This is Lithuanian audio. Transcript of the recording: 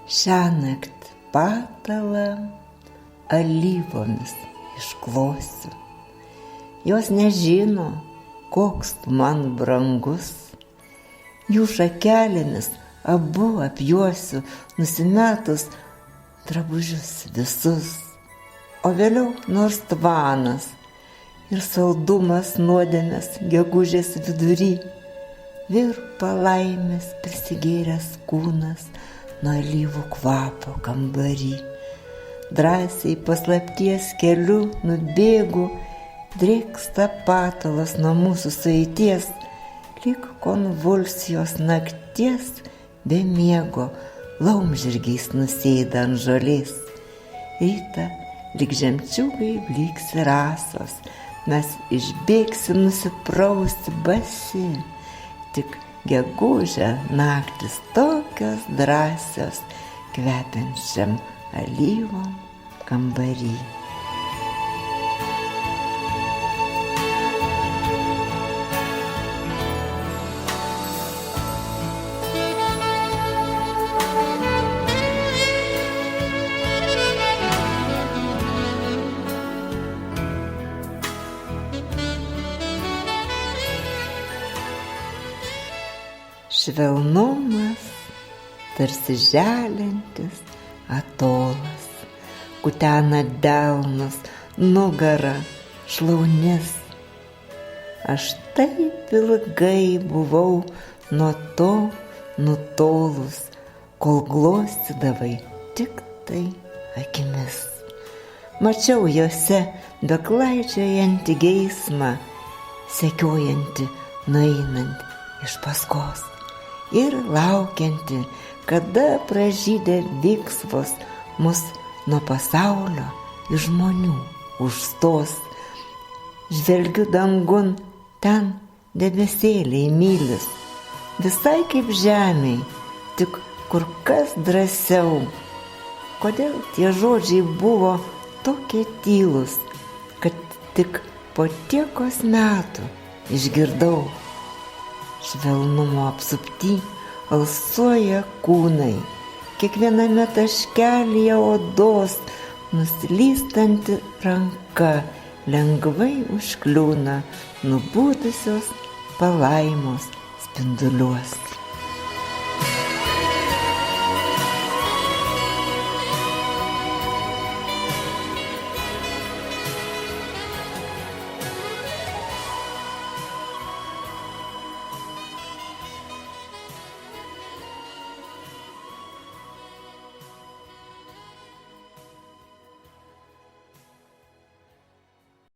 Šiąnakt patalą alyvomis išklosiu. Jos nežino, koks tu man brangus. Jų šakelėmis abu apjuosiu, nusimetus drabužius visus. O vėliau nors tvanas ir saldumas nuodėmės gegužės vidury, virpa laimės prisigėręs kūnas nuo alyvų kvapo kambary. Drąsiai paslapties keliu nubėgu, drėksta patalas nuo mūsų sueities, lyg konvulsijos nakties be miego, laumžirgiais nusėda ant žolės. Rytą lyg žemčiugai blyksi rasos, mes išbėgsim nusiprausti basi. Tik gegužę naktis tokios drąsios, kvepiančiam alyvom kambary. Švelnumas, tarsi želiantis atolas, kutena delnus, nugarą, šlaunis. Aš taip ilgai buvau nuo to nutolus, kol glostydavai tik tai akimis. Mačiau jose beklaidžiojantį geismą, sekiojantį nueinant iš paskos. Ir laukianti, kada pražydė vyksvos mus nuo pasaulio ir žmonių užstos. Žvelgiu dangun, ten debesėliai mylis, visai kaip žemėj, tik kur kas drąsiau. Kodėl tie žodžiai buvo tokie tylus, kad tik po tiekos metų išgirdau? Švelnumo apsupty alsuoja kūnai, kiekviename taškelyje odos nuslystanti ranka lengvai užkliūna nubudusios palaimos spinduliuos.